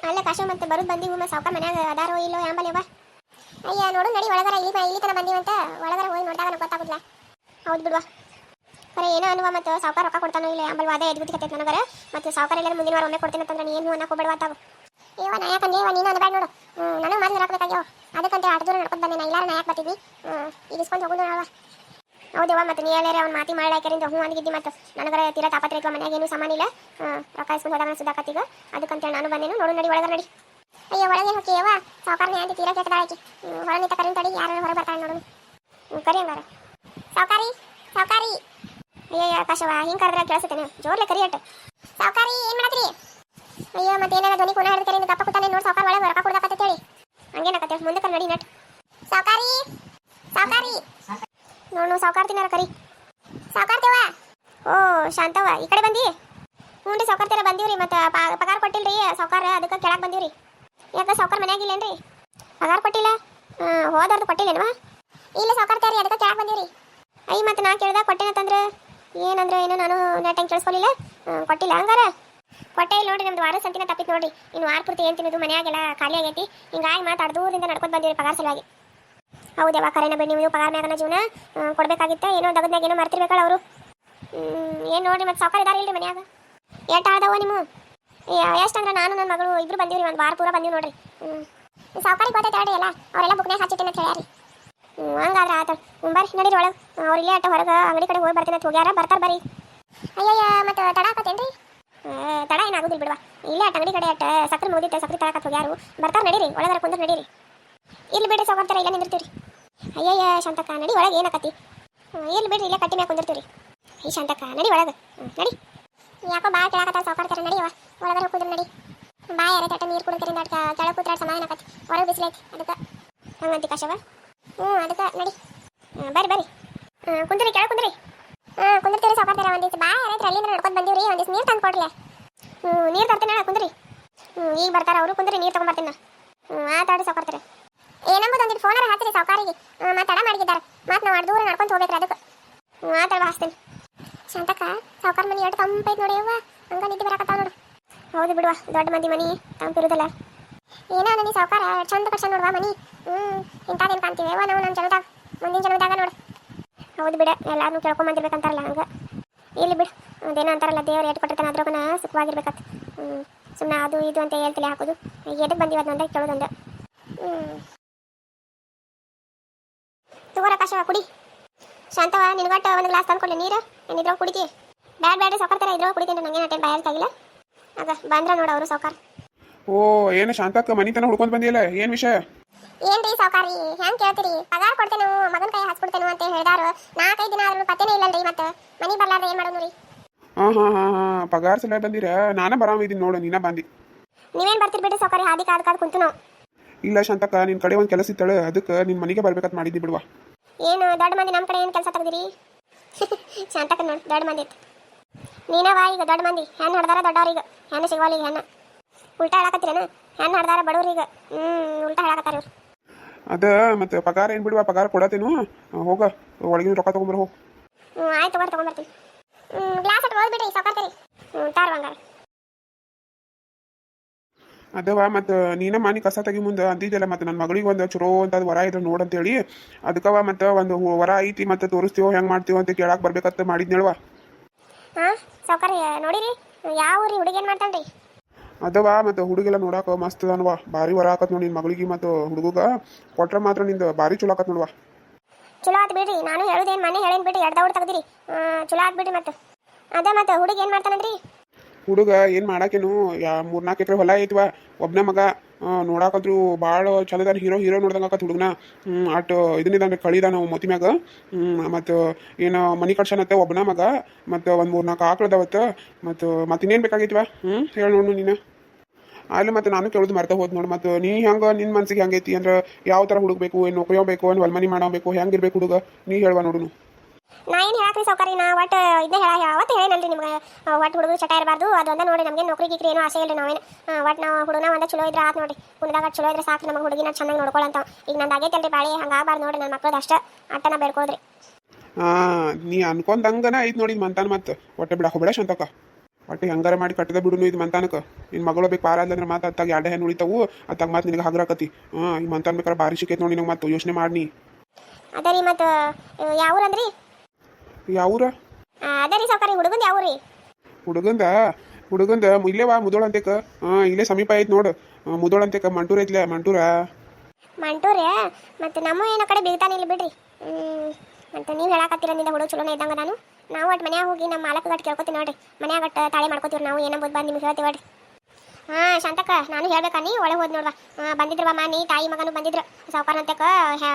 ಅಲ್ಲ ಕಾಶ ಮತ್ತೆ ಬರೋದು ಬಂದಿವು ಮತ್ತೆ ಸಾವುಕಾರ ಮನ್ಯಾಗ ಅದಾರೋ ಇಲ್ಲೋ ಯಾಂಬಲ್ಯವ. ಅಯ್ಯ ನೋಡು ನಡಿ ಒಳಗರ ಇಲ್ಲಿ ತನ ಬಂದಿವಂತ ಒಳಗರ ಹೋಗಿ ನೋಡಿದಾಗ ನನಗೆ ಗೊತ್ತಾಗುದಿಲ್ಲ. ಹೌದು ಬಿಡುವ. ಖರೆ ಏನೋ ಅನ್ನುವ ಮತ್ತು ಸಾವುಕಾರ ರೊಕ್ಕ ಕೊಡ್ತಾನೋ ಇಲ್ಲ ಯಾಂಬಲ್ವ ಅದೇ ಎದ್ಗುತ್ತಿಕತ್ತೈತೆ ನನಗರ. ಮತ್ತು ಸಾವುಕಾರ ಎಲ್ಲರೂ ಮುಂದಿನ ವಾರ ಒಮ್ಮೆ ಕೊಡ್ತೀನಿ ಅಂತಂದ್ರೆ ನೀನು ಅನ್ನಕ್ಕೆ ಹೋಗ್ಬೇಡವಾತಾವು. ಏವ ನಾ ಯಾಕಂದ್ರೆ ನೀನು ಅನ್ಬೇಡ ನೋಡು. ನನಗೆ ಮಾತು ಹಾಕ್ಬೇಕಾಗ್ಯವ ಅದಕ್ಕಂತೆ ಆಟ ದೂರ ನಡ್ಕೊಂಡು ಬಂದೆ. ನಾ ಇಲ್ಲಾರ ನಾ ಯಾಕೆ ಬರ್ತಿದ್ವಿ ಈಗ ಇಸ್ಕೊಂಡು ಹೋಗೋದು ನಾವ. ಹೌದವ್ವ ಮತ್ತು ನೀ ಹೇಳೇರೆ ಅವ್ನು ಮಾತಿ ಮಾಡ್ಲಾಕ್ಯಾರಿಂದ ಹ್ಞೂ ಅಂದಿದ್ದಿ. ಮತ್ತು ನನಗರ ತೀರಾ ತಾಪತ್ರೆ ಮನ್ಯಾಗ ಏನು ಸಾಮಾನು ಇಲ್ಲ. ರೊಕ್ಕ ಇಸ್ಕೊಂಡು ಹೋದಾಗ ಸುದ್ದಾಕತ್ತೀಗ ಅದಕ್ಕಂತೇಳಿ ನಾನು ಬಂದೇನು. ನೋಡು ನಡಿ ಒಳಗರ ನಡಿ. ಅಯ್ಯೋ ಒಳಗೆ ಹೋಗ್ಯವ ಸಾವುಕಾರನೇ ಅಂತ ತೀರಾ ಕೆಟ್ಟದಾಕಿ ಹೊರ ನಿಂತ ಕರೆಂಟ್ ತಡಿ ಯಾರು ಹೊರ ಬರ್ತಾಳೆ ನೋಡು. ಕರಿ ಹಂಗಾರ ಸಾವುಕಾರಿ ಸಾವುಕಾರಿ. ಅಯ್ಯಯ್ಯ ಆಕಾಶವ ಹಿಂಗೆ ಕರೆದ್ರೆ ಕೇಳಿಸ್ತೇನೆ ಜೋರ್ಲೆ ಕರಿ ಅಟ್ಟು. ಸಾವುಕಾರಿ ಏನು ಮಾಡತ್ರಿ? ಅಯ್ಯೋ ಮತ್ತೇನಾಗ ಧ್ವನಿ ಕೋಣ ಹಿಡಿದು ಕರೆಯಿಂದ ದಪ್ಪ ಕೂತಾನೆ ನೋಡಿ ಸಾವುಕಾರ ಒಳಗೆ ರೊಕ್ಕ ಕೊಡ್ದಾಕತ್ತೆ ಹೇಳಿ ಹಂಗೇನಾಕತ್ತೆ ಮುಂದೆ ಕರ್ ನಡಿ ನಟ್. ಸಾವುಕಾರಿ ಸಾವುಕಾರಿ ನೋಡು ಸಾವುಕಾರ ತಿನ್ನಾರ ಕರಿ. ಸಾವುಕಾರ್ತಿವ ಓ ಶಾಂತವ್ವ ಈ ಕಡೆ ಬಂದಿ? ಹ್ಞೂ ರೀ ಸಾವುಕಾರ್ತಿರ ಬಂದೀವ್ರಿ. ಮತ್ತು ಪಗಾರ ಕೊಟ್ಟಿಲ್ರಿ ಸಾವುಕಾರ ಅದಕ್ಕೆ ಕೆಳಗೆ ಬಂದೀವ್ರಿ. ಯಾಕೆ ಸಾವುಕಾರ ಮನ್ಯಾಗಿಲ್ಲೇನ್ರಿ? ಪಗಾರ ಕೊಟ್ಟಿಲ್ಲ? ಹೋದವ್ರದ್ದು ಕೊಟ್ಟಿಲ್ಲೇನ್ವಾ? ಇಲ್ಲ ಸಾವುಕಾರ್ತಾರಿ ಅದಕ್ಕೆ ಕೆಳಗೆ ಬಂದೀವ್ರಿ. ಅಯ್ಯ ಮತ್ತು ನಾ ಕೇಳ್ದಾಗ ಕೊಟ್ಟೇನಂತಂದ್ರೆ ಏನಂದ್ರೆ ಏನು ನಾನು ನೆಟ್ ಹೆಂಗೆ ಕೇಳಿಸ್ಕೊಲಿಲ್ಲ. ಕೊಟ್ಟಿಲ್ಲ ಹಂಗಾರ ಕೊಟ್ಟೆ ಇಲ್ಲ ನೋಡ್ರಿ. ನಮ್ದು ವಾರ ಸಂತಿನ ತಪ್ಪಿತ್ತು ನೋಡ್ರಿ. ಇನ್ನು ವಾರ ಪೂರ್ತಿ ಏನು ತಿನ್ನೋದು ಮನೆಯಾಗೆಲ್ಲ ಖಾಲಿ ಆಗೈತಿ. ಹಿಂಗಾಗಿ ಮಾತಾಡ್ದೂರಿಂದ ನಡ್ಕೊಂಡು ಬಂದಿರಿ ಪಗಾರ ಸಲುವಾಗಿ. ಹೌದವ್ವ ಕರೆನ ಬಿಡಿ ನೀವು ಪಗಾರ ಮ್ಯಾಗನ ಜೀವನ ಕೊಡ್ಬೇಕಾಗಿತ್ತ ಏನೋ ದಗದ್ನಾಗ ಏನೋ ಮರ್ತಿರ್ಬೇಕಲ್ಲ ಅವರು. ಏನು ನೋಡ್ರಿ ಮತ್ತು ಸಾವುಕಾರ ಇದಾರ ಇಲ್ರಿ ಮನ್ಯಾಗ? ಎಷ್ಟು ಆದವ ನಿಮ್ಮ? ಎಷ್ಟು ಅಂದ್ರೆ ನಾನು ನನ್ನ ಮಗಳು ಇಬ್ರು ಬಂದೀವ್ರಿ. ಒಂದು ವಾರ ಪೂರ ಬಂದೀವಿ ನೋಡ್ರಿ. ಸಾವುಕಾರಿಗೆ ಗೊತ್ತೈತೆ ಹೇಳ್ರಿ ಎಲ್ಲ ಅವರೆಲ್ಲ ಬುಕ್ನಾಗ ಹಚ್ಚಿಟ್ಟೇನೆ ಅಂತ ಹೇಳ್ಯಾರಿ. ಹಂಗಾದ್ರೆ ಆತ ಬರ್ರಿ ನಡೀರಿ ಒಳಗೆ. ಅವ್ರು ಇಲ್ಲೇ ಅಟ್ಟ ಹೊರಗೆ ಅಂಗಡಿ ಕಡೆ ಹೋಗಿ ಬರ್ತೀನಿ ಅಂತ ಹೋಗ್ಯಾರ ಬರ್ತಾರೆ ಬರ್ರಿ. ಅಯ್ಯಯ್ಯ ಮತ್ತು ತಡ ಆಕತ್ತೇನ್ರಿ? ತಡ ಏನಾಗೋದಿಲ್ಲ ಬಿಡುವ. ಇಲ್ಲೇ ಅಟ್ಟ ಅಂಗಡಿ ಕಡೆ ಅಟ್ಟ ಸಕ್ಕರೆ ಮುಗಿದಿತ್ತು ಸಕ್ಕರೆ ತಳಕತ್ತು ಹೋಗ್ಯಾರು ಬರ್ತಾರೆ ನಡೀರಿ ಒಳಗಾರ ಕುಂದ್ರೆ ನಡೀರಿ. ಇಲ್ಲಿ ಬಿಡ್ರಿ ಸಾವುಕಾರ್ತಾರ ಇಲ್ಲ ನಿಂದಿರ್ತೀವಿ. ಅಯ್ಯಯ್ಯ ಶಾಂತಕ್ಕ ನಡಿ ಒಳಗೆ ಏನಾಕತಿ? ಇಲ್ಲಿ ಬಿಡ್ರಿ ಇಲ್ಲೇ ಕಟ್ಟಿ ಮ್ಯಾಗ ಕುಂದಿರ್ತೀವಿ. ಈ ಶಾಂತಕ್ಕ ನಡಿ ಒಳಗೆ ನಡಿ. ಯಾಕೋ ಭಾಳ ಕೆಳಕತ್ತ ಸಾವುಕಾರ್ತಾರ ನಡಿಯವ ಒಳಗರ ಕುಂದ್ರೆ ನಡಿ. ಬಾ ಯಾರ ತಟ್ಟ ನೀರು ಕುಡಿದ್ರಿಂದ ಅಟ್ಟ ಕೆಳಗೆ ಕೂತ್ರಾಟ ಸಮಾಧಾನ ಆಕತಿ. ಹೊರಗೆ ಬಿಸಿಲೈತಿ ಅದಕ್ಕೆ ಹಂಗಂತಿ ಕಾಶವ. ಹ್ಞೂ ಅದಕ್ಕೆ ನಡಿ ಬರ್ರಿ ಬರ್ರಿ ಕುಂದ್ರಿ ಕೆಳಗೆ ಕುಂದ್ರಿ. ಕುಂದಿರ್ತೀರಿ ಸಾವುಕಾರ್ತಾರ. ಒಂದಿವ್ಸ ಬಾ ಯಾರೈತ್ರಿ ಅಲ್ಲಿಂದ ನಡ್ಕೊಂಡು ಬಂದೀವ್ರಿ. ಒಂದಿವ್ಸ ನೀರು ತಂದು ಕೊಡ್ಲಿ. ನೀರು ತರ್ತೀನಿ ಕುಂದ್ರಿ. ಈಗ ಬರ್ತಾರ ಅವರು ಕುಂದ್ರಿ ನೀರು ತೊಗೊಂಬರ್ತೀನಿ. ಆತಾಡಿ ಸಾವುಕಾರ್ತಾರ ಏನಂಬುದು ಒಂದಿಟ್ಟು ಫೋನರ ಹಾಕ್ರಿ ಸಾವುಕಾರಿಗೆ. ಮತ್ತೆ ತಡ ಮಾಡಿದ್ದಾರೆ ಮತ್ತೆ ನಾವು ಅಡ್ದೂರ ನಡ್ಕೊಂಡು ಹೋಗ್ಬೇಕ್ರಿ ಅದಕ್ಕೆ. ಆತಾಡ ಹಾಸ್ತೀನಿ. ಶಾಂತಕ್ಕ ಸಾವುಕಾರ ಮನೆ ಎರಡು ತಂಪೈತೆ ನೋಡಿ ಅವ್ವ ಹಂಗ ನಿದ್ದೆ ಬರಾಕತ್ತಾವ ನೋಡು. ಹೌದು ಬಿಡುವ ದೊಡ್ಡ ಮಂದಿ ಮನಿ ತಂಪಿರುದಲ್ಲ. ಏನೋ ನೀ ಸಾವುಕಾರ ಚಂದ ಕಟ್ಸ ನೋಡುವ ಮನಿ. ಇಂಥದ್ದೇನು ಕಾಣ್ತೀವಿ ಅವ್ವ ನಾವು ನಮ್ಮ ಜನದಾಗ ಮುಂದಿನ ಜನದಾಗ ನೋಡು. ಹೌದು ಬಿಡ ಎಲ್ಲಾರನ್ನೂ ಕೇಳ್ಕೊಂಬಂದಿರ್ಬೇಕಂತಾರಲ್ಲ ಹಂಗೆ. ಇಲ್ಲಿ ಬಿಡು ಅದೇನೋ ಅಂತಾರಲ್ಲ ದೇವ್ರು ಏಟು ಕೊಟ್ಟಿರ್ತಾನೆ ಅದ್ರಾಗನ ಸುಖವಾಗಿರ್ಬೇಕತ್ತ. ಸುಮ್ಮನೆ ಅದು ಇದು ಅಂತ ಹೇಳ್ತಿಲ್ಲ ಹಾಕೋದು. ಎದಕ್ಕೆ ಬಂದಿವತ್ತು ಅಂದಾಗ ಕೇಳೋದಂದ. ತಗೋರ ಕಾಶವ ಕುಡಿ. ಶಾಂತವ ನಿನ್ಗಟ್ಟು ಒಂದು ಗ್ಲಾಸ್ ತಂದು ಕೊಡಲಿ ನೀರು. ನಾನು ಇದ್ರೊಳಗೆ ಕುಡಿತಿ ಬ್ಯಾಡ್ರಿ ಸಾವುಕಾರ್ತಾರ ಇದ್ರೊಳಗೆ ಕುಡಿತೀನಿ. ನನಗೆ ನಟೆ ಬಾಯಾಗಿಲ್ಲ ಆಗ ಬಂದ್ರ ನೋಡು ಅವರು ಸಾವುಕಾರ. ಓ ಏನು ಶಾಂತಕ್ಕ ಮನಿ ತನ ಹುಡ್ಕೊಂಡ್ ಬಂದಿಲ್ಲ ಏನು ವಿಷಯ? ಏನ್ರಿ ಸಾವುಕಾರಿ ಹೆಂಗೆ ಕೇಳ್ತೀರಿ? ಪಗಾರ ಕೊಡ್ತೇನೆ ಮಗನ ಕೈ ಹಚ್ಕೊಡ್ತೇನೆ ಅಂತ ಹೇಳಿದಾರು 4-5 ದಿನ ಆದ್ರೂ ಪತ್ತೇನೇ ಇಲ್ಲಲ್ರಿ. ಮತ್ತೆ ಮನಿ ಬರ್ಲಾರ್ದೆ ಏನು ಮಾಡೋದು ರೀ? ಹಾಂ ಪಗಾರ ಸಲ ಬಂದಿರ ನಾನೇ ಬರಾಮಿದ್ದೀನಿ ನೋಡು ನೀನ ಬಂದಿ. ನೀವೇನು ಬರ್ತೀರಿ ಬಿಡ್ರಿ ಸಾವುಕಾರಿ ಹಾದಿ ಕಾದ್ ಕುಂತು ನಾವು. ಇಲ್ಲ ಶಾಂತಕ್ಕ ನಿನ್ನ ಕಡೆ ಒಂದು ಕೆಲಸ ಇತ್ತಾಳೆ ಅದಕ್ಕೆ ನಿನ್ನ ಮನೆಗೆ ಬರ್ಬೇಕಂತ ಮಾಡಿದ್ದಿ ಬಿಡುವ. ಏನು ದೊಡ್ಡ ಮಂದಿ ನಮ್ಮ ಕಡೆ ಏನು ಕೆಲಸ ತೆಗ್ದಿರಿ? ಶಾಂತಕ್ಕ ನೋಡಿ ದೊಡ್ಡ ಮಂದಿ ಇತ್ತು ನೀನವ ಈಗ ದೊಡ್ಡ ಮಂದಿ. ಹೆಣ್ಣು ಹಡ್ದಾರ ದೊಡ್ಡವ್ರಿಗೆ ಹೆಣ್ಣು ಸಿಗವಲ್ಲ. ಈಗ ಹೆಣ್ಣು ಉಲ್ಟಾ ಹೇಳಕತ್ತೀರೇನು? ಹೆಣ್ಣು ಹಡ್ದಾರ ಬಡವ್ರಿಗೆ ಉಲ್ಟಾ ಹೇಳಕತ್ತಾರ ಇವ್ರು. ಅದ ಮತ್ತೆ ಪಗಾರ ಏನು ಬಿಡುವ ಪಗಾರ ಕೊಡತೇನು ಹೋಗ ಒಳಗಿನ ರೊಕ್ಕ ತೊಗೊಂಬರ ಹೋಗಿ. ಆಯ್ತು ತೊಗೊಂಬರ್ತೀನಿ. ಗ್ಲಾಸ್ ಅಟ್ ಹೋಗಿ ಬಿಡ್ರಿ ಸಾವುಕಾರ್ತಾರಿ. ತಾರ್ವಂಗಾರ ಅದವ ಮತ್ತು ನೀನ ಮನೆ ಕಸ ತೆಗಿ ಮುಂದೆ ಅಂತಿದ್ದಲ್ಲ. ಮತ್ತು ನನ್ನ ಮಗಳಿಗೆ ಒಂದು ಚಲೋ ಅಂತ ವರ ಇದ್ರೆ ನೋಡಂತೇಳಿ ಅದಕ್ಕವ ಮತ್ತು ಒಂದು ವರ ಐತಿ ಮತ್ತು ತೋರಿಸ್ತೀವೋ ಹೆಂಗೆ ಮಾಡ್ತೀವೋ ಅಂತ ಕೇಳಕ್ಕೆ ಬರ್ಬೇಕಂತ ಮಾಡಿದ್ನೇಳುವ. ಹಾಂ ಸಾವುಕಾರಿ ನೋಡಿರಿ ಯಾವ ಊರಿ ಹುಡುಗಿ ಏನು ಮಾಡ್ತಾನ್ರಿ? ಅದವ ಮತ್ತು ಹುಡುಗೆಲ್ಲ ನೋಡಕ್ಕೆ ಮಸ್ತ್ ಅನ್ವಾ ಭಾರಿ ವರ ಆಕತ್ ನೋಡಿ ನಿನ್ನ ಮಗಳಿಗೆ ಮತ್ತು ಹುಡುಗ ಕೊಟ್ರೆ ಮಾತ್ರ ನಿಂದು ಭಾರಿ ಚಲೋ ಆಕತ್ ನೋಡುವ. ಚಲೋ ಆತ್ ಬಿಡ್ರಿ. ನಾನು ಹೇಳೋದೇನು ಮನೆ ಹೇಳೇನು ಬಿಡ್ರಿ ಎಡ್ದವ್ರು ತೆಗ್ದಿರಿ. ಚಲೋ ಆತ್ ಬಿಡ್ರಿ. ಮತ್ತು ಅದ ಮತ್ತು ಹುಡುಗ ಏನು ಮಾಡ್ತಾನಂದ್ರಿ? ಹುಡುಗ ಏನು ಮಾಡಾಕೇನು 3-4 ಎಕರೆ ಹೊಲ ಐತಿವ ಒಬ್ಬನೇ ಮಗ. ನೋಡಾಕಂತ್ರು ಭಾಳ ಚಂದದಾನ ಹೀರೋ ನೋಡ್ದಂಗೆ ಆಕತ್ ಹುಡುಗನ. ಅಟ್ಟು ಇದನ್ನಿದಂದ್ರೆ ಕಳಿದ ನಾವು ಮೊತಿ ಮ್ಯಾಗ. ಮತ್ತು ಏನು ಮನೆ ಕಟ್ಸನತ್ತೆ ಒಬ್ಬನ ಮಗ. ಮತ್ತು ಒಂದು 3-4 ಆಕಳದವತ್ತು. ಮತ್ತು ಇನ್ನೇನು ಬೇಕಾಗೈತಿವ ಹೇಳಿ ನೋಡು ನೀನು. ಅಲ್ಲಿ ಮತ್ತು ನಾನು ಕೇಳೋದು ಮರ್ತ ಹೋದ್ ನೋಡಿ. ಮತ್ತು ನೀ ಹೆಂಗೆ ನಿನ್ನ ಮನ್ಸಿಗೆ ಹೆಂಗೈತಿ ಅಂದ್ರೆ ಯಾವ ಥರ ಹುಡುಗಬೇಕು? ಏನು ನೌಕರಿ ಬೇಕು? ಏನು ಹೊಲ್ಮನಿ ಮಾಡಬೇಕು? ಹೆಂಗಿರ್ಬೇಕು ಹುಡುಗ ನೀ ಹೇಳುವ ನೋಡು. ನಾ ಏನು ಹೇಳಕ್ರಿ ಸಾವುಕಾರಿ ನಾ ಒಟ್ಟು ಇದನ್ನೇ ಯಾವತ್ತು ಹೇಳೇನಲ್ರಿ ನಿಮ್ಗೆ. ಒಟ್ಟು ಹುಡುಗ ಚಟ ಇರಬಾರ್ದು ಅದು ಒಂದ ನೋಡಿ. ನಮಗೆ ನೌಕರಿ ಗಿಕ್ರಿ ಏನೋ ಆಸೆ ಇಲ್ರಿ. ನಾವೇನು ಒಟ್ಟು ನಾವು ಹುಡುಗನ ಒಂದ ಚಲೋ ಇದ್ರೆ ಆತ್ ನೋಡಿ. ಕುಂದಾಗ ಚಲೋ ಇದ್ರೆ ಸಾಕು ನಮಗೆ ಹುಡುಗಿನ ಚೆನ್ನಾಗಿ ನೋಡ್ಕೊಳ್ಳಂತ. ಈಗ ನಂದು ಆಗೈತಲ್ರಿ ಬಾಳಿ ಹಂಗಾಗಬಾರ್ದು ನೋಡಿ. ನನ್ನ ಮಕ್ಳದ್ದು ಅಷ್ಟೇ ಅಟ್ಟನ ಬೇಡ್ಕೋದ್ರಿ. ನೀ ಅನ್ಕೊಂಡಂಗನ ಐತ್ ನೋಡಿ ಮಂತಾನ. ಮತ್ತು ಒಟ್ಟೆ ಬಿಡಾಕ ಬಿಡ ಶಾಂತಕ್ಕ. ಒಟ್ಟು ಹೆಂಗಾರ ಮಾಡಿ ಕಟ್ಟದ ಬಿಡುನು ಇದು ಮಂತಾನಕ್ಕೆ ನಿನ್ನ ಮಗಳು ಬೇಕು ಪಾರ ಅಂದ್ರೆ ಮತ್ತೆ ಅತ್ತಾಗ ಎರಡೇ ಹೆಣ್ಣು ಉಳಿತಾವು ಅತ್ತಾಗ ಮತ್ತೆ ನಿನಗೆ ಹಗರಾಕತಿ ಈ ಮಂತಾನ ಬೇಕಾರೆ ಭಾರಿ ಸಿಕ್ಕೈತೆ ನೋಡಿ ನಂಗೆ ಮತ್ತೆ ಯೋಚನೆ ಮಾಡಿ ಅದ ರೀ ಮತ್ತು ಯಾವ ಅಂದ್ರಿ ಯಾವೂರ ಅದ ರೀ ಸಾವ್ಕಾರ ಹುಡುಗಂದು ಯಾವ ರೀ ಹುಡುಗಂದ ಇಲ್ಲೇ ವಾ ಮುದೋಳ ಅಂತೇಕ ಇಲ್ಲೇ ಸಮೀಪ ಐತೆ ನೋಡು ಮುದೋಳ ಅಂತೇಕ ಮಂಟೂರ್ ಐತ್ಲೆ ಮಂಟೂರ ಮತ್ತು ನಮ್ಮ ಏನೋ ಕಡೆ ಬೀಳ್ತಾನೆ ಇಲ್ಲ ಬಿಡ್ರಿ ಮತ್ತು ನೀವು ಹೇಳಕತ್ತೀರಂದಿಂದ ಹುಡುಗ ಚಲೋನೇ ಇದ್ದಂಗೆ ನಾವು ಒಟ್ಟು ಮನ್ಯಾಗ ಹೋಗಿ ನಮ್ಮ ಮಾಲಕ ಗಟ್ಟು ಕೇಳ್ಕೊತೀವಿ ನೋಡ್ರಿ ಮನ್ಯಾಗ ಗಟ್ಟು ತಾಳೆ ಮಾಡ್ಕೋತೀವಿ ನಾವು ಏನಂಬೋದು ಬಂದು ನಿಮ್ಗೆ ಹೇಳ್ತೀವಿ ನೋಡ್ರಿ ಶಾಂತಕ್ಕ ನಾನು ಹೇಳ್ಬೇಕಾ ನೀ ಒಳಗೆ ಹೋದ್ ನೋಡ್ವಾ ಬಂದಿದ್ರವ ನೀ ತಾಯಿ ಮಗನು ಬಂದಿದ್ರು ಸಾವ್ಕಾರ ಅಂತಕ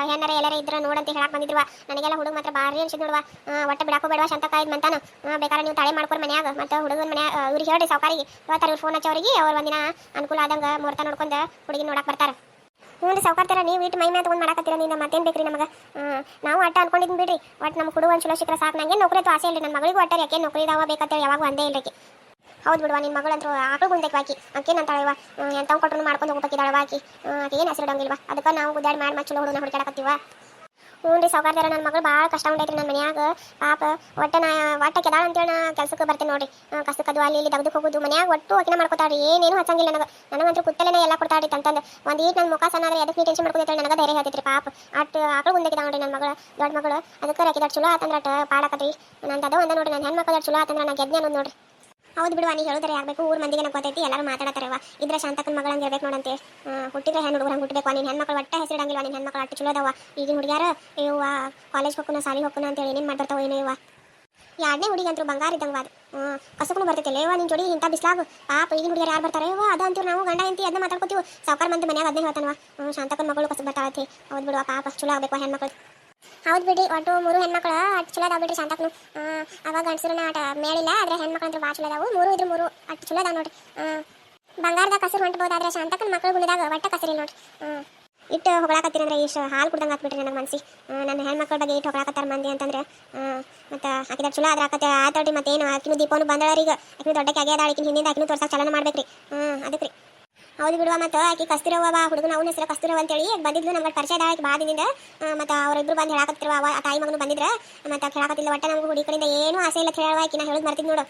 ಹೆಣ್ಣರ ಎಲ್ಲರ ಇದ್ರ ನೋಡಂತ ಹೇಳಕ್ ಬಂದಿದ್ರವ ನನಗೆಲ್ಲ ಹುಡುಗ ಮಾತ್ರ ಭಾರಿ ಅನ್ಸಿದ್ ನೋಡ್ವಾ ಒಟ್ಟು ಬಿಡಾಕೋ ಬೇಡವಾ ಶಾಂತಕ್ಕ ಇದು ಮಂತಾನು ಬೇಕಾದ್ರೆ ನೀವು ತಾಳೆ ಮಾಡ್ಕೊರ್ ಮನ್ಯಾಗ ಮತ್ತು ಹುಡುಗನ ಮನ್ಯಾಗ ಇವ್ರಿಗೆ ಹೇಳ್ರಿ ಸಾವ್ಕಾರಿಗೆ ಇವತ್ತಾರೆ ಇವ್ರು ಫೋನ್ ಹಚ್ಚೋರಿಗೆ ಅವ್ರು ಒಂದಿನ ಅನುಕೂಲ ಆದಂಗೆ ಮುಹೂರ್ತ ನೋಡ್ಕೊಂಡು ಹುಡುಗಿ ನೋಡಕ್ಕೆ ಬರ್ತಾರೆ ಹ್ಞೂ ರೀ ಸಾವ್ಕಾರ್ತಾರ ನೀವು ಇಟ್ಟು ಮೈ ಮೇಲೆ ತೊಗೊಂಡು ಮಾಡಕತ್ತೀರ ನಿಂದ ಮತ್ತೇನು ಬೇಕ್ರಿ ನಮಗೆ ನಾವು ಅಟ್ಟ ಅನ್ಕೊಂಡಿದ್ದೀನಿ ಬಿಡ್ರಿ ಒಟ್ಟು ನಮ್ಮ ಹುಡುಗ ಒಂದು ಚಲೋ ಸಿಕ್ಕರೆ ಸಾಕು ನಂಗೆ ನೌಕರಿ ಅಥವಾ ಆಸೆ ಇಲ್ರಿ ನನ್ನ ಮಗಳಿಗೂ ಒಟ್ಟಾರೆ ಯಾಕೆ ನೌಕರಿ ಇದಾವ ಬೇಕಂತೇಳಿ ಯಾವಾಗ ಒಂದೇ ಇಲ್ಲರಿ ಹೌದು ಬಿಡುವ ನಿನ್ನ ಮಗಳಂತೂ ಆಕಳು ಗುಂದಕ್ಕೆ ಬಾಕಿ ಆಕೇನಂತಾಳವ ಎಂತವ್ ಕೊಟ್ಟರು ಮಾಡ್ಕೊಂಡು ಹೋಗ್ಬೇಕಿದ್ದಾಳೆ ಬಾಕಿ ಆಕೆ ಏನು ಹೆಸರಿಡಂಗಿಲ್ವಾ ಅದಕ್ಕೆ ನಾವು ಗುದ್ದಾಡಿ ಮಾಡಿ ಚಲೋ ಹುಡುಗನ ಹುಡುಕಾಡಕತ್ತೀವ ಹ್ಞೂ ರೀ ಸಾವ್ಕಾರ್ತಾರ ನನ್ನ ಮಗಳು ಭಾಳ ಕಷ್ಟ ಉಂಟೈತ್ರಿ ನನ್ನ ಮನ್ಯಾಗ ಪಾಪ ಒಟ್ಟು ಕೆದಾಳ ಅಂತೇಳಿ ನಾ ಕೆಲ್ಸಕ್ಕೆ ಬರ್ತೇನೆ ನೋಡ್ರಿ ಕಸಕ್ಕದು ಅಲ್ಲಿ ಇಲ್ಲಿ ತೆಗೆದು ಹೋಗೋದು ಮನ್ಯಾಗ ಒಟ್ಟು ಅಕಿನ ಮಾಡ್ಕೊತಾಳ್ರಿ ಏನೇನು ಹಚ್ಚಂಗಿಲ್ಲ ನನಗಂತೂ ಕುತ್ತಲೇನೆ ಎಲ್ಲ ಕೊಡ್ತಾಳ್ರಿ ತಂತಂದು ಒಂದು ಈಟ್ ನನ್ನ ಮುಖ ಸಣ್ಣಾದ್ರೆ ಅದಕ್ಕೆ ನೀ ಟೆನ್ಷನ್ ಮಾಡ್ಕೊತೇಳಿ ನನಗೆ ಧೈರ್ಯ ಹೇಳ್ತೈತ್ರಿ ಪಾಪ ಆಕಳು ಮುಂದಕ್ಕಿದ ನೋಡ್ರಿ ನನ್ನ ಮಗಳು ದೊಡ್ಡ ಮಗಳು ಅದಕ್ಕೆ ರಾಕಿದಾಡ್ ಚಲೋ ಆತಂದ್ರೆ ಅಟ್ ಪಾಡಕತ್ರಿ ನಂದು ಅದು ಒಂದ ನೋಡ್ರಿ ನನ್ನ ಹೆಣ್ಮಕ್ಳು ಚಲೋ ಆತಂದ್ರೆ ನಾನು ಗೆದ್ನೆ ಅನ್ನೋದು ನೋಡ್ರಿ ಹೌದು ಬಿಡುವ ನೀ ಹೇಳಿದ್ರೆ ಆಗಬೇಕು ಊರು ಮಂದಿಗೆ ಗೊತ್ತೈತಿ ಎಲ್ಲರೂ ಮಾತಾಡತಾರವ ಇದ್ರೆ ಶಾಂತಕನ ಮಗಳಂಗೆ ಇರ್ಬೇಕು ನೋಡಂತೆ ಹುಟ್ಟಿದ್ರೆ ಹೆಣ್ಣು ಹುಡುಗರು ಹುಟ್ಟಬೇಕು ನಿನ್ನ ಹೆಣ್ಮಕ್ಳು ಒಟ್ಟೆ ಹೆಸರಿಡಂಗಿಲ್ಲ ನಿನ್ನ ಹೆಣ್ಮಕ್ಳು ಅಟ್ಟು ಚಲೋದವ ಈಗಿನ ಹುಡುಗ್ಯಾರ ಇವ ಕಾಲೇಜ್ ಹೋಗ್ಕೊನ ಸಾಲಿ ಹೋಗ್ಕೊನ ಅಂತೇಳಿ ಏನೇನು ಮಾಡ್ತಾವ ಏನೋ ಇವ ಎರಡನೇ ಹುಡುಗಿ ಅಂತೂ ಬಂಗಾರ ಇದ್ದಂಗೆ ಅದು ಕಸಕ್ಕೂ ಬರ್ತೈತಿಲ್ಲ ಇವ ನಿನ್ನ ಜೋಡಿ ಇಂಥ ಬಿಸ್ಲಾಗು ಪಾಪ ಈಗಿನ ಹುಡುಗರು ಯಾರು ಬರ್ತಾರೆ ಇವ ಅದು ಅಂತೀವಿ ನಾವು ಗಂಡ ಎಂತಿ ಅದನ್ನ ಮಾತಾಡ್ಕೋತೀವಿ ಸಾವ್ಕಾರ ಮಂದಿ ಮನ್ಯಾಗ ಅದನ್ನೇ ಹೇಳ್ತಾನವ ಶಾಂತಕನ ಮಗಳು ಕಸ ಬರ್ತಾಳತಿ ಹೌದು ಬಿಡುವ ಪಾಪ ಚಲೋ ಆಗಬೇಕು ಹೆಣ್ಮಕ್ಳು ಹೌದು ಬಿಡಿ ಒಟ್ಟು 3 ಹೆಣ್ಮಕ್ಳು ಅಷ್ಟು ಚಲೋ ಅದಾವ ಬಿಡ್ರಿ ಶಾಂತಕ್ನು ಅವಾಗ ಗಂಡಸರನ್ನ ಆಟ ಮೇಳಿಲ್ಲ ಆದರೆ ಹೆಣ್ಮಕ್ಳು ಅಂದ್ರೆ ಭಾಳ ಚಲೋ ಅದಾವು 3 ಇದ್ರು 3 ಅಷ್ಟು ಚಲೋ ಅದಾವ ನೋಡ್ರಿ ಬಂಗಾರದ ಕಸರು ಹೊಂಟ್ಬೋದಾದ್ರೆ ಶಾಂತಕನ ಮಕ್ಕಳು ಗುಣದಾಗ ಒಟ್ಟ ಕಸರಿ ನೋಡ್ರಿ ಇಟ್ಟು ಹೊಗಳಾಕತ್ತೀರಂದ್ರೆ ಇಷ್ಟು ಹಾಲು ಕುಡ್ದಂಗೆ ಹಾಕ್ಬಿಟ್ರಿ ನನಗೆ ಮನ್ಸಿ ನನ್ನ ಹೆಣ್ಮಕ್ಳ ಬಗ್ಗೆ ಇಟ್ಟು ಹೊಗಳಾಕತ್ತಾರ ಮಂದಿ ಅಂತಂದ್ರೆ ಮತ್ತು ಆಕಿದ ಚಲೋ ಆದ್ರೆ ಆಕತ್ತೆ ಆತಡಿ ಮತ್ತೇನು ಆಕಿನ ದೀಪವನ್ನು ಬಂದಳರಿಗೆ ಆಕಿನ ದೊಡ್ಡಕ್ಕೆ ಆಗ್ಯಾದ ಆಕಿನ ಹಿಂದಿಂದ ಆಕಿನ ತೋರ್ಸಕ್ಕೆ ಚಾಲನ ಮಾಡ್ಬೇಕ್ರಿ ಅದಕ್ಕೆ ರೀ ಹೌದು ಬಿಡುವ ಮತ್ತು ಆಕಿ ಕಸ್ತಿರವ ಹುಡುಗನ ಅವನ ಹೆಸರು ಕಸ್ತಿರವ ಅಂತೇಳಿ ಬಂದಿದ್ಲು ನಮ್ಗೆ ಪರಿಚಯ ಅದ ಆಕಿ ಬಾದಿನಿಂದ ಮತ್ತು ಅವರಿಬ್ರು ಬಂದು ಹೇಳಕತ್ತಿರುವ ಆ ತಾಯಿ ಮಗನು ಬಂದಿದ್ರೆ ಮತ್ತು ಹೇಳಕತ್ತಿಲ್ಲ ಒಟ್ಟ ನಮ್ಗೆ ಹುಡುಗಿ ಕಡೆಯಿಂದ ಏನೂ ಆಸೆ ಇಲ್ಲ ಹೇಳುವ ಆಕಿ ನಾ ಹೇಳೋದು ಬರ್ತಿದ್ದು ನೋಡು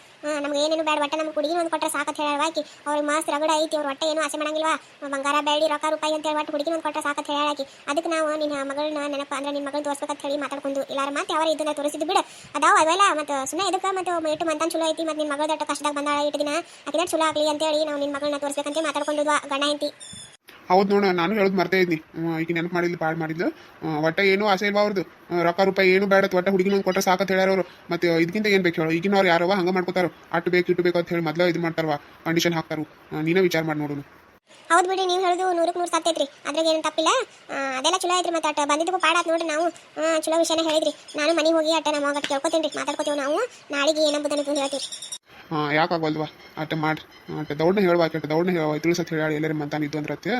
ನಮ್ಗೆ ಏನೇನು ಬೇಡ ಒಟ್ಟ ನಮ್ಗೆ ಹುಡುಗಿನ ಒಂದು ಕೊಟ್ಟರೆ ಸಾಕತ್ ಹೇಳುವ ಆಕಿ ಅವ್ರಿಗೆ ಮಸ್ತ್ ರಗಡ ಐತಿ ಅವ್ರು ಒಟ್ಟೆ ಏನೂ ಆಸೆ ಮಾಡಂಗಿಲ್ವಾ ಬಂಗಾರ ಬೆಳ್ಳಿ ರೊಕ್ಕ ರೂಪಾಯಿ ಅಂತೇಳಿ ಒಟ್ಟು ಹುಡುಗಿನ ಒಂದು ಕೊಟ್ಟರೆ ಸಾಕತ್ ಹೇಳಾಕಿ ಅದಕ್ಕೆ ನಾವು ನಿನ್ನ ಮಗಳನ್ನ ನೆನಪ ಅಂದ್ರೆ ನಿನ್ನ ಮಗಳನ್ನ ತೋರಿಸ್ಬೇಕಂತ ಹೇಳಿ ಮಾತಾಡ್ಕೊಂಡು ಇಲ್ಲಾರ ಮತ್ತೆ ಅವರ ಇದನ್ನ ತೋರಿಸಿದ್ದು ಬಿಡು ಅದಾವ ಅವೆಲ್ಲ ಮತ್ತು ಸುಮ್ಮನೆ ಇದಕ್ಕೆ ಮತ್ತು ಇಟ್ಟು ಮಂತನ್ ಚಲೋ ಐತಿ ಮತ್ತು ನಿನ್ನ ಮಗಳ ದೊಡ್ಡ ಕಷ್ಟದಾಗ ಬಂದಾಳ ಇಟ್ಟು ದಿನ ಆಕಿನ ಚಲೋ ಆಗಲಿ ಅಂತೇಳಿ ನಾವು ನಿನ್ನ ಮಗಳನ್ನ ತೋರಿಸ್ಬೇಕಂತ ಮಾತಾಡ್ಕೊಂಡು ಗಂಡ ಹೆಂಡತಿ ಹೌದು ನೋಡ ನಾನು ಹೇಳೋದು ಮರ್ತೇ ಇದ್ನಿ ಈಗ ನೆನಪು ಮಾಡಿದ್ಲು ಪಾಡು ಮಾಡಿದ್ಲು ಒಟ್ಟ ಏನೂ ಆಸೆ ಇಲ್ವಾ ಅವ್ರದ್ದು ರೊಕ್ಕ ರೂಪಾಯಿ ಏನು ಬೇಡ ಒಟ್ಟ ಹುಡುಗಿನ ಒಂದು ಕೊಟ್ಟರೆ ಸಾಕತ್ ಹೇಳ್ಯಾರ ಅವರು ಮತ್ತು ಇದಕ್ಕಿಂತ ಏನು ಬೇಕು ಹೇಳೋ ಈಗಿನವ್ರು ಯಾರವ ಹಂಗೆ ಮಾಡ್ಕೋತಾರೋ ಅಟ್ಟು ಬೇಕು ಇಟ್ಟು ಬೇಕು ಅಂತ ಹೇಳಿ ಮೊದಲು ಇದು ಮಾಡ್ತಾರವ ಕಂಡೀಷನ್ ಹಾಕ್ತಾರು ನೀನೇ ವಿಚಾರ ಮಾಡಿ ನೋಡು ಹೌದು ಬಿಡಿ ನೀವು ಹೇಳೋದು 100ಕ್ಕೆ 100 ಸತ್ತೈತ್ರಿ ಅದ್ರಾಗ ಏನು ತಪ್ಪಿಲ್ಲ ಅದೆಲ್ಲ ಚಲೋ ಐತ್ರಿ ಮತ್ತು ಅಟ್ಟ ಬಂದಿದ್ದಕ್ಕೂ ಪಾಡಾತ್ ನೋಡ್ರಿ ನಾವು ಚಲೋ ವಿಷಯನೇ ಹೇಳಿದ್ರಿ ನಾನು ಮನೆಗೆ ಹೋಗಿ ಅಟ್ಟ ನಮ್ಮ ಮಗ ಕೇಳ್ಕೊತೀನಿ ರೀ ಮಾತಾಡ್ಕೋತೀವಿ ನಾವು ನಾಳೆಗೆ ಏನಂಬುದನ್ನು ಹೇಳ್ತೀವಿ ಯಾಕಾಗಲ್ವಾ ಅಟ್ಟ ಮಾಡ್ರಿ ಅಟ್ಟ ದೌಡ್ನ ಹೇಳುವ ಅಟ್ಟ ದೌಡ್ನ ಹೇಳುವ ತಿಳಿಸತ್ ಹೇಳಿ ಎಲ್ಲರೂ ಮಂತಾನ ಇದ್ದು ಅಂದ್ರೆ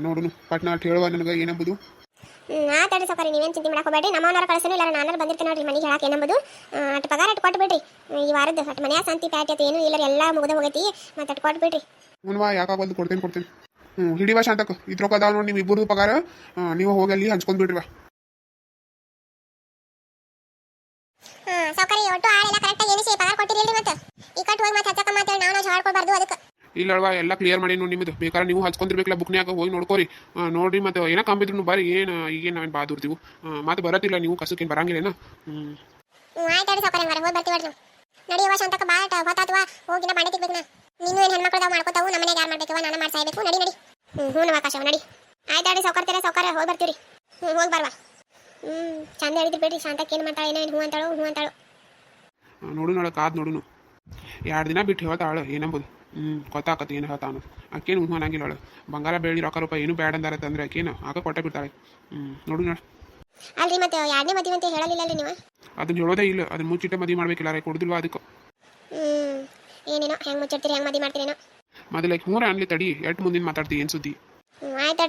ನೋಡುನು ಪಟ್ನ ಅಟ್ಟು ಹೇಳುವ ನನಗೆ ಏನಂಬುದು ಮಾತಾಡಿ ಸೌಕರ್ಯ ನೀವೇನು ಚಿಂತೆ ಮಾಡಕ್ಕೆ ಹೋಗಬೇಡಿ ನಮ್ಮವನಾರ ಕಳಿಸೋನು ಇಲ್ಲ ನಾನಾರು ಬಂದಿರ್ತೀನಿ ನೋಡ್ರಿ ಮನೆಗೆ ಹೇಳಕ್ಕೆ ಏನಂಬುದು ಅಟ್ಟು ಪಗಾರ ಅಟ್ಟು ಕೊಟ್ಟು ಬಿಡ್ರಿ ಈ ವಾರದ್ದು ಅಟ್ಟು ಮನೆಯ ಶಾಂತಿ ಪ್ಯಾಟ್ಯತೆ ಏನು ಇಲ್ಲ ಎಲ್ಲ ಮುಗಿದ ಹೋಗೈತಿ ಮತ್ತು ಅಟ್ಟು ಕೊಟ್ಟು ಬಿಡ್ರಿ ಹ್ಞೂ ಯಾಕಾಗಲ್ದು ಕೊಡ್ತೇನೆ ಹಿಡಿವ ಶಾಂತಕ್ಕೆ ಇದ್ರೊಕ್ಕ ಅದಾವ ನೋಡಿ ನೀವು ಇಬ್ಬರದು ಪಗಾರ ನೀವು ಹೋಗಿ ಅಲ್ಲಿ ಹಂಚ್ಕೊಂಡ್ಬಿಡ್ರಿವ ಸೌಕರ್ಯ ಒಟ್ಟು ಆಳೆಲ್ಲ ಕರೆಕ್ಟಾಗಿ ಏನಿಸಿ ಪಗಾರ ಕೊಟ್ಟಿರಲಿಲ್ಲ ಮತ್ತೆ ಈ ಕಟ್ಟು ಹೋಗಿ ಮತ್ತೆ ಹಚ್ಚಕ್ಕ ಮಾತೇಳಿ ನಾವು ಜಾಡ್ಕೊಳ್ಬಾರ್ದು ಅದಕ್ಕೆ ಇಲ್ಲವಾ ಎಲ್ಲ ಕ್ಲಿಯರ್ ಮಾಡಿ ನೋಡಿ ನಿಮ್ಮದು ಬೇಕಾದ್ರೆ ನೀವು ಹಚ್ಕೊಂಡಿರ್ಬೇಕಲ್ಲ ಬುಕ್ನ್ಯಾಗ ಹೋಗಿ ನೋಡ್ಕೋರಿ ನೋಡ್ರಿ ಮತ್ತೆ ಏನೋ ಕಂಬಿದ್ರು ಬಾರಿ ಏನು ಈಗೇನು ನಾವೇನು ಬಾದೂರ್ತೀವಿ ಮತ್ತೆ ಬರತ್ತಿಲ್ಲ ನೀವು ಕಸಕ್ಕೇನು ಬರಂಗಿಲ್ಲೇನ ಆಯ್ತು ಸೌಕರ್ಯ ಹಂಗಾರೆ ಹೋಗಿ ಬರ್ತೀವಿ ನಾವು ನಡಿಯವ ಶಾಂತಕ ಬಾಟ ಹೊತ್ತಾತ್ವ ಹೋಗಿನ ಬಾಂಡೆ ತಿಕ್ಬೇಕು ನಾ ನೀನು ಏನು ಹೆಣ್ಮಕ್ಳದಾವ ಮಾಡ್ಕೋತಾವು ನಮ್ಮನೆಗೆ ಯಾರು ಮಾಡ್ಬೇಕವ ನಾನು ಮಾಡಿ ಸಾಯ್ಬೇಕು ನಡಿ ಹ್ಞೂ ಆಕಾಶವ ನಡಿ ಆಯ್ತು ಸೌಕರ್ಯ ಹೋಗಿ ಬರ್ತೀವಿ ಹೋಗಿ ಬರ್ವಾ ಚಂದ ಹೇಳಿದ್ರಿ ಬಿಡ್ರಿ ಶಾಂತಕ್ಕೆ ಏನು ಮಾಡ್ತಾಳೆ ಏನೋ ಹ್ಞೂ ಅಂತಾಳು ನೋಡು ಕಾದ್ ನೋಡುನು 2 ದಿನ ಬಿಟ್ಟು ಹೇಳ್ತಾಳು ಏನಂಬುದು ಗೊತ್ತಾಕತ್ತೆ ಏನು ಹೇಳ್ತಾ ಅನ್ನೋದು ಆಕೇನು ಹ್ಞೂ ಅನ್ನಂಗಿಲ್ಲ ಅವಳು ಬಂಗಾರ ಬೆಳ್ಳಿ ರೊಕ್ಕ ರೂಪಾಯಿ ಏನು ಬೇಡ ಅಂದಾರತ್ತೆ ಅಂದ್ರೆ ಆಕೇನು ಕೊಟ್ಟೆ ಬಿಡ್ತಾಳೆ ನೋಡು ಅಲ್ರಿ ಮತ್ತೆ 2ನೇ ಮದುವೆ ಅಂತ ಹೇಳಲಿಲ್ಲ ಅಲ್ರಿ ನೀವು ಅದನ್ನ ಹೇಳೋದೇ ಇಲ್ಲ ಅದನ್ನ ಮುಚ್ಚಿಟ್ಟೆ ಮದುವೆ ಮಾಡ್ಬೇಕಿಲ್ಲ ಕೊಡುದಿಲ್ವಾ ಅದಕ್ಕೆ ಏನೇನೋ ಹೆಂಗೆ ಮುಚ್ಚಿಡ್ತೀರಿ ಹೆಂಗೆ ಮದುವೆ ಮಾಡ್ತೀರೇನೋ ಮೊದಲ ಹ್ಞೂರ ಅನ್ಲಿ ತಡಿ ಎಟ್ಟು ಮುಂದಿನ ಮಾತಾಡ್ತೀವಿ ಏನು ಸುದ್ದಿ ಆಯ್ತು